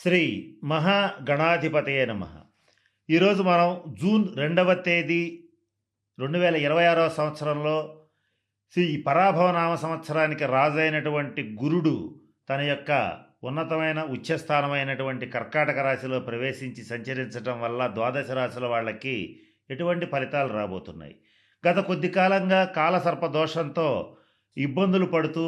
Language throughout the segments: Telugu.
శ్రీ మహాగణాధిపతయే నమ. ఈరోజు మనం జూన్ 2వ తేదీ 2026వ సంవత్సరంలో శ్రీ పరాభవనామ సంవత్సరానికి రాజైనటువంటి గురుడు తన యొక్క ఉన్నతమైన ఉచ్చస్థానమైనటువంటి కర్కాటక రాశిలో ప్రవేశించి సంచరించడం వల్ల ద్వాదశ రాశుల వాళ్ళకి ఎటువంటి ఫలితాలు రాబోతున్నాయి. గత కొద్ది కాలంగా కాలసర్ప దోషంతో ఇబ్బందులు పడుతూ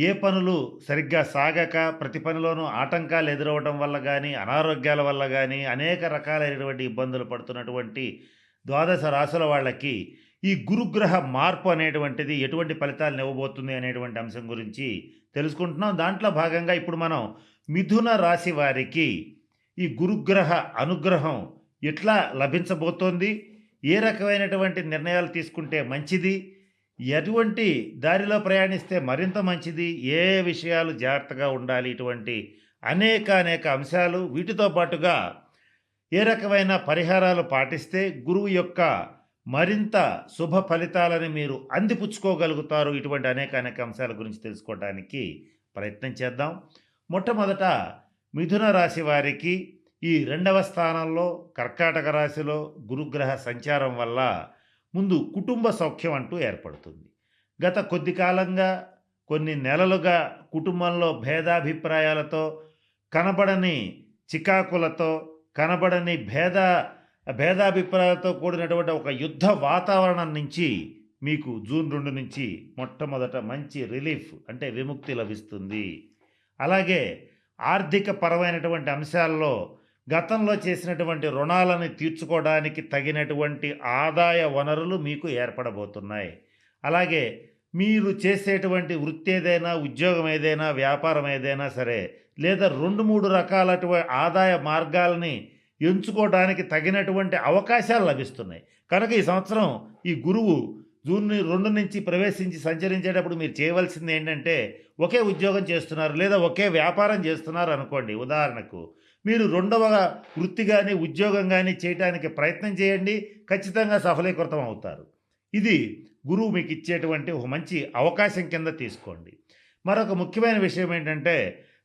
ఏ పనులు సరిగ్గా సాగక ప్రతి పనిలోనూ ఆటంకాలు ఎదురవడం వల్ల కానీ, అనారోగ్యాల వల్ల కానీ అనేక రకాలైనటువంటి ఇబ్బందులు పడుతున్నటువంటి ద్వాదశ రాశుల వాళ్ళకి ఈ గురుగ్రహ మార్పు అనేటువంటిది ఎటువంటి ఫలితాలను ఇవ్వబోతుంది అనేటువంటి అంశం గురించి తెలుసుకుంటున్నాం. దాంట్లో భాగంగా ఇప్పుడు మనం మిథున రాశి వారికి ఈ గురుగ్రహ అనుగ్రహం ఎట్లా లభించబోతోంది, ఏ రకమైనటువంటి నిర్ణయాలు తీసుకుంటే మంచిది, ఎటువంటి దారిలో ప్రయాణిస్తే మరింత మంచిది, ఏ విషయాలు జాగ్రత్తగా ఉండాలి, ఇటువంటి అనేక అంశాలు, వీటితో పాటుగా ఏ రకమైన పరిహారాలు పాటిస్తే గురువు యొక్క మరింత శుభ ఫలితాలని మీరు అందిపుచ్చుకోగలుగుతారు, ఇటువంటి అనేక అంశాల గురించి తెలుసుకోవడానికి ప్రయత్నం చేద్దాం. మొట్టమొదట మిథున రాశి వారికి ఈ 2వ స్థానంలో కర్కాటక రాశిలో గురుగ్రహ సంచారం వల్ల ముందు కుటుంబ సౌఖ్యం అంటూ ఏర్పడుతుంది. గత కొద్ది కాలంగా కొన్ని నెలలుగా కుటుంబంలో భేదాభిప్రాయాలతో, కనబడని చికాకులతో, కనబడని భేదాభిప్రాయాలతో కూడినటువంటి ఒక యుద్ధ వాతావరణం నుంచి మీకు జూన్ 2 నుంచి మొట్టమొదట మంచి రిలీఫ్ అంటే విముక్తి లభిస్తుంది. అలాగే ఆర్థిక పరమైనటువంటి అంశాల్లో గతంలో చేసినటువంటి రుణాలను తీర్చుకోవడానికి తగినటువంటి ఆదాయ వనరులు మీకు ఏర్పడబోతున్నాయి. అలాగే మీరు చేసేటువంటి వృత్తి ఏదైనా, ఉద్యోగం ఏదైనా, వ్యాపారం ఏదైనా సరే, లేదా 2-3 రకాల ఆదాయ మార్గాలని ఎంచుకోవడానికి తగినటువంటి అవకాశాలు లభిస్తున్నాయి. కనుక ఈ సంవత్సరం ఈ గురువు జూన్ 2 నుంచి ప్రవేశించి సంచరించేటప్పుడు మీరు చేయవలసింది ఏంటంటే, ఒకే ఉద్యోగం చేస్తున్నారు లేదా ఒకే వ్యాపారం చేస్తున్నారు అనుకోండి, ఉదాహరణకు మీరు 2వ వృత్తి కానీ ఉద్యోగం కానీ చేయడానికి ప్రయత్నం చేయండి, ఖచ్చితంగా సఫలీకృతం అవుతారు. ఇది గురువు మీకు ఇచ్చేటువంటి ఒక మంచి అవకాశం కింద తీసుకోండి. మరొక ముఖ్యమైన విషయం ఏంటంటే,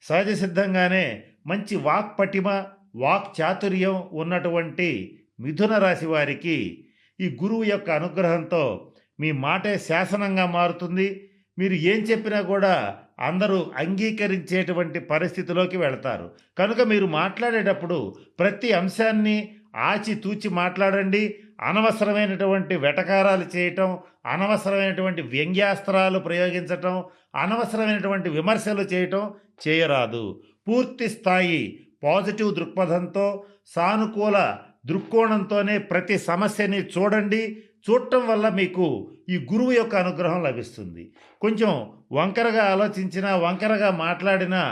సహజ సిద్ధంగానే మంచి వాక్ పటిమ, వాక్ చాతుర్యం ఉన్నటువంటి మిథున రాశి వారికి ఈ గురువు యొక్క అనుగ్రహంతో మీ మాటే శాసనంగా మారుతుంది. మీరు ఏం చెప్పినా కూడా అందరూ అంగీకరించేటువంటి పరిస్థితిలోకి వెళతారు. కనుక మీరు మాట్లాడేటప్పుడు ప్రతి అంశాన్ని ఆచితూచి మాట్లాడండి. అనవసరమైనటువంటి వెటకారాలు చేయటం, అనవసరమైనటువంటి వ్యంగ్యాస్త్రాలు ప్రయోగించటం, అనవసరమైనటువంటి విమర్శలు చేయటం చేయరాదు. పూర్తి స్థాయి పాజిటివ్ దృక్పథంతో, సానుకూల దృక్కోణంతోనే ప్రతి సమస్యని చూడండి. చూడటం వల్ల మీకు ఈ గురువు యొక్క అనుగ్రహం లభిస్తుంది. కొంచెం వంకరగా ఆలోచించినా, వంకరగా మాట్లాడినా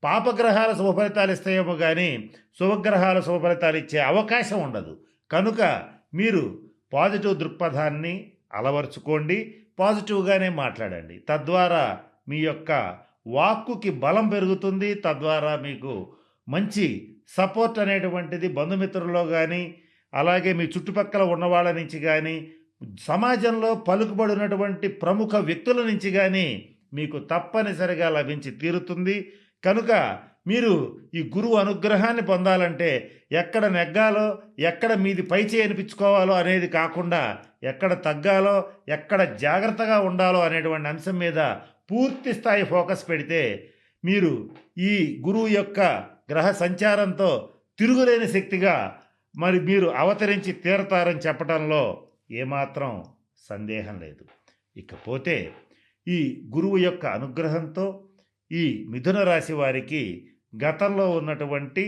పాపగ్రహాల శుభఫలితాలు ఇస్తాయేమో కానీ శుభగ్రహాల శుభఫలితాలు ఇచ్చే అవకాశం ఉండదు. కనుక మీరు పాజిటివ్ దృక్పథాన్ని అలవర్చుకోండి, పాజిటివ్గానే మాట్లాడండి. తద్వారా మీ యొక్క వాక్కుకి బలం పెరుగుతుంది. తద్వారా మీకు మంచి సపోర్ట్ అనేటువంటిది బంధుమిత్రుల్లో కానీ, అలాగే మీ చుట్టుపక్కల ఉన్నవాళ్ళ నుంచి కానీ, సమాజంలో పలుకుబడినటువంటి ప్రముఖ వ్యక్తుల నుంచి కానీ మీకు తప్పనిసరిగా లభించి తీరుతుంది. కనుక మీరు ఈ గురువు అనుగ్రహాన్ని పొందాలంటే ఎక్కడ నెగ్గాలో, ఎక్కడ మీది పైచేయి అనిపించుకోవాలో అనేది కాకుండా, ఎక్కడ తగ్గాలో, ఎక్కడ జాగ్రత్తగా ఉండాలో అనేటువంటి అంశం మీద పూర్తి స్థాయి ఫోకస్ పెడితే మీరు ఈ గురువు యొక్క గ్రహ సంచారంతో తిరుగులేని శక్తిగా మరి మీరు అవతరించి తీరతారని చెప్పడంలో ఏమాత్రం సందేహం లేదు. ఇకపోతే ఈ గురువు యొక్క అనుగ్రహంతో ఈ మిథున రాశి వారికి గతంలో ఉన్నటువంటి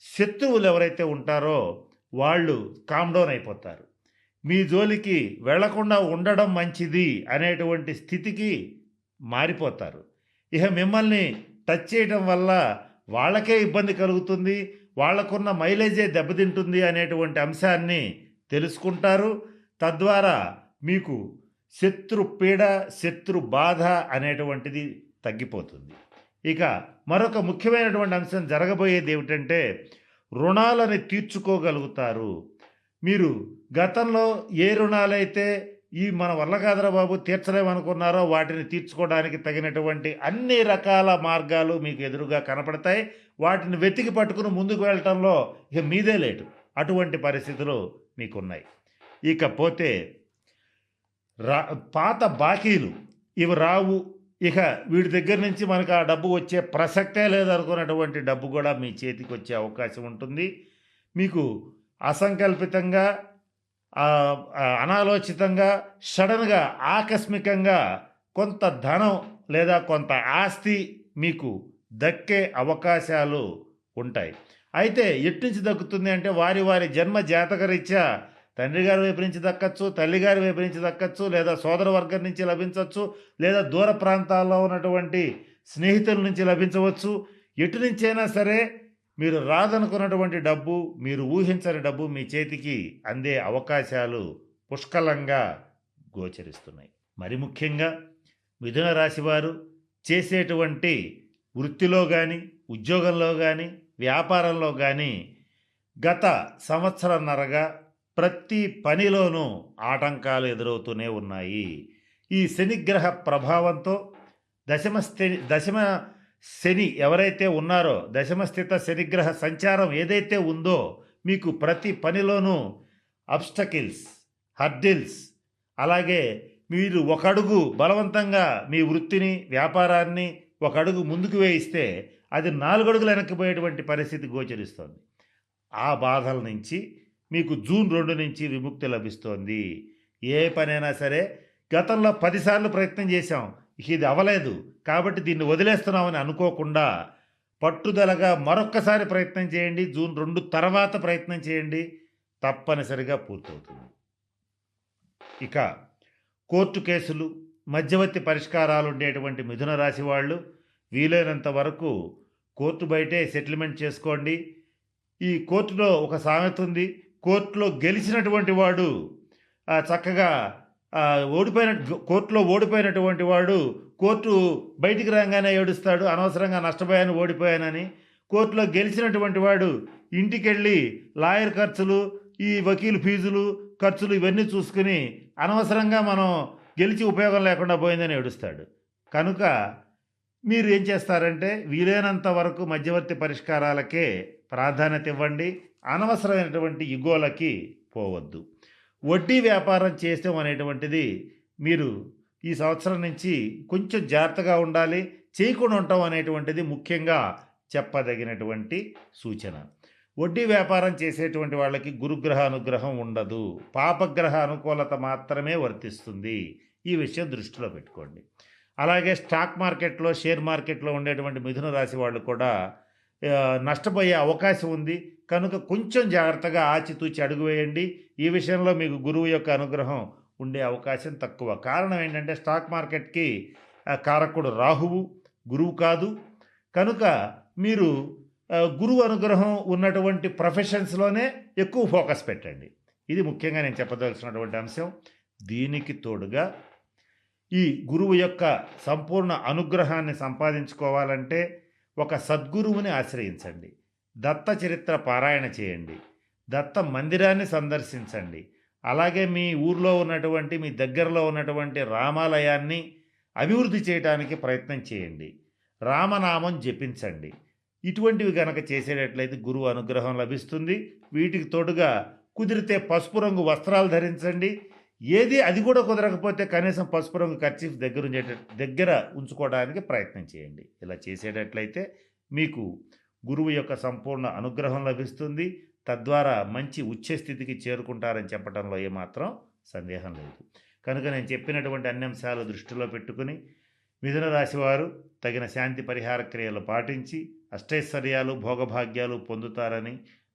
శత్రువులు ఎవరైతే ఉంటారో వాళ్ళు కామ్డౌన్ అయిపోతారు. మీ జోలికి వెళ్లకుండా ఉండడం మంచిది అనేటువంటి స్థితికి మారిపోతారు. ఇక మిమ్మల్ని టచ్ చేయడం వల్ల వాళ్ళకే ఇబ్బంది కలుగుతుంది, వాళ్లకున్న మైలేజే దెబ్బతింటుంది అనేటువంటి అంశాన్ని తెలుసుకుంటారు. తద్వారా మీకు శత్రు పీడ, శత్రు బాధ అనేటువంటిది తగ్గిపోతుంది. ఇక మరొక ముఖ్యమైనటువంటి అంశం జరగబోయేది ఏమిటంటే, రుణాలను తీర్చుకోగలుగుతారు. మీరు గతంలో ఏ రుణాలైతే ఈ మన వల్ల కాదురా బాబు తీర్చలేమనుకున్నారో వాటిని తీర్చుకోవడానికి తగినటువంటి అన్ని రకాల మార్గాలు మీకు ఎదురుగా కనపడతాయి. వాటిని వెతికి పట్టుకుని ముందుకు వెళ్ళటంలో ఇక మీదే లేటు. అటువంటి పరిస్థితులు మీకున్నాయి. ఇకపోతే రా పాత బాకీలు ఇవి రావు. ఇక వీడి దగ్గర నుంచి మనకు ఆ డబ్బు వచ్చే ప్రసక్తే లేదనుకున్నటువంటి డబ్బు కూడా మీ చేతికి వచ్చే అవకాశం ఉంటుంది. మీకు అసంకల్పితంగా అనాలోచితంగా సడన్గా ఆకస్మికంగా కొంత ధనం లేదా కొంత ఆస్తి మీకు దక్కే అవకాశాలు ఉంటాయి. అయితే ఎట్నుంచి దక్కుతుంది అంటే వారి వారి జన్మ జాతకరీత్యా తండ్రి గారి వైపు నుంచి దక్కచ్చు, తల్లిగారి వైపు నుంచి దక్కచ్చు, లేదా సోదర వర్గం నుంచి లభించవచ్చు, లేదా దూర ప్రాంతాల్లో ఉన్నటువంటి స్నేహితుల నుంచి లభించవచ్చు. ఎటు నుంచైనా సరే మీరు రాదనుకున్నటువంటి డబ్బు, మీరు ఊహించని డబ్బు మీ చేతికి అందే అవకాశాలు పుష్కలంగా గోచరిస్తున్నాయి. మరి ముఖ్యంగా మిథున రాశి వారు చేసేటువంటి వృత్తిలో కానీ, ఉద్యోగంలో కానీ, వ్యాపారంలో కానీ గత సంవత్సరన్నరగా ప్రతి పనిలోనూ ఆటంకాలు ఎదురవుతూనే ఉన్నాయి. ఈ శనిగ్రహ ప్రభావంతో దశమ శని ఎవరైతే ఉన్నారో, దశమస్థిత శనిగ్రహ సంచారం ఏదైతే ఉందో మీకు ప్రతి పనిలోనూ అబ్స్టకిల్స్, హర్డిల్స్, అలాగే మీరు ఒక అడుగు బలవంతంగా మీ వృత్తిని, వ్యాపారాన్ని ఒక అడుగు ముందుకు వేయిస్తే అది 4 అడుగులు వెనక్కిపోయేటువంటి పరిస్థితి గోచరిస్తోంది. ఆ బాధల నుంచి మీకు జూన్ 2 నుంచి విముక్తి లభిస్తోంది. ఏ పనైనా సరే గతంలో 10 సార్లు ప్రయత్నం చేశాం, ఇది అవ్వలేదు కాబట్టి దీన్ని వదిలేస్తున్నామని అనుకోకుండా పట్టుదలగా మరొక్కసారి ప్రయత్నం చేయండి. జూన్ 2 తర్వాత ప్రయత్నం చేయండి, తప్పనిసరిగా పూర్తవుతుంది. ఇక కోర్టు కేసులు, మధ్యవర్తి పరిష్కారాలు ఉండేటువంటి మిథున రాశి వాళ్ళు వీలైనంత వరకు కోర్టు బయటే సెటిల్మెంట్ చేసుకోండి. ఈ కోర్టులో ఒక సామెత ఉంది, కోర్టులో గెలిచినటువంటి వాడు చక్కగా కోర్టులో ఓడిపోయినటువంటి వాడు కోర్టు బయటికి రాగానే ఏడుస్తాడు, అనవసరంగా నష్టపోయాను, ఓడిపోయానని. కోర్టులో గెలిచినటువంటి వాడు ఇంటికెళ్ళి లాయర్ ఖర్చులు, ఈ వకీలు ఫీజులు, ఖర్చులు ఇవన్నీ చూసుకుని అనవసరంగా మనం గెలిచి ఉపయోగం లేకుండా పోయిందని ఏడుస్తాడు. కనుక మీరు ఏం చేస్తారంటే వీలైనంత వరకు మధ్యవర్తి పరిష్కారాలకే ప్రాధాన్యత ఇవ్వండి. అనవసరమైనటువంటి ఇగోలకి పోవద్దు. వడ్డీ వ్యాపారం చేయడం అనేటువంటిది మీరు ఈ సంవత్సరం నుంచి కొంచెం జాగ్రత్తగా ఉండాలి. చేయకుండా ఉండటం అనేటువంటిది ముఖ్యంగా చెప్పదగినటువంటి సూచన. వడ్డీ వ్యాపారం చేసేటువంటి వాళ్ళకి గురుగ్రహ అనుగ్రహం ఉండదు, పాపగ్రహ అనుకూలత మాత్రమే వర్తిస్తుంది. ఈ విషయం దృష్టిలో పెట్టుకోండి. అలాగే స్టాక్ మార్కెట్లో, షేర్ మార్కెట్లో ఉండేటువంటి మిథున రాశి వాళ్ళు కూడా నష్టపోయే అవకాశం ఉంది. కనుక కొంచెం జాగ్రత్తగా ఆచితూచి అడుగు వేయండి. ఈ విషయంలో మీకు గురువు యొక్క అనుగ్రహం ఉండే అవకాశం తక్కువ. కారణం ఏంటంటే స్టాక్ మార్కెట్కి కారకుడు రాహువు, గురువు కాదు. కనుక మీరు గురువు అనుగ్రహం ఉన్నటువంటి ప్రొఫెషన్స్లోనే ఎక్కువ ఫోకస్ పెట్టండి. ఇది ముఖ్యంగా నేను చెప్పదలసినటువంటి అంశం. దీనికి తోడుగా ఈ గురువు యొక్క సంపూర్ణ అనుగ్రహాన్ని సంపాదించుకోవాలంటే ఒక సద్గురువుని ఆశ్రయించండి, దత్త చరిత్ర పారాయణ చేయండి, దత్త మందిరాన్ని సందర్శించండి. అలాగే మీ ఊర్లో ఉన్నటువంటి, మీ దగ్గరలో ఉన్నటువంటి రామాలయాన్ని అభివృద్ధి చేయడానికి ప్రయత్నం చేయండి, రామనామం జపించండి. ఇటువంటివి కనుక చేసేటట్లయితే గురువు అనుగ్రహం లభిస్తుంది. వీటికి తోడుగా కుదిరితే పసుపు రంగు వస్త్రాలు ధరించండి. ఏది అది కూడా కుదరకపోతే కనీసం పసుపు రంగు కర్చీఫ్ దగ్గర ఉంచుకోవడానికి ప్రయత్నం చేయండి. ఇలా చేసేటట్లయితే మీకు గురువు యొక్క సంపూర్ణ అనుగ్రహం లభిస్తుంది. తద్వారా మంచి ఉచ్ఛస్థితికి చేరుకుంటారని చెప్పడంలో ఏమాత్రం సందేహం లేదు. కనుక నేను చెప్పినటువంటి అన్ని అంశాలు దృష్టిలో పెట్టుకుని మిథున రాశి వారు తగిన శాంతి పరిహార క్రియలు పాటించి అష్టైశ్వర్యాలు, భోగభాగ్యాలు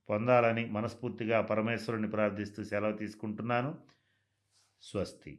పొందాలని మనస్ఫూర్తిగా పరమేశ్వరుని ప్రార్థిస్తూ సెలవు తీసుకుంటున్నాను. స్వస్తి.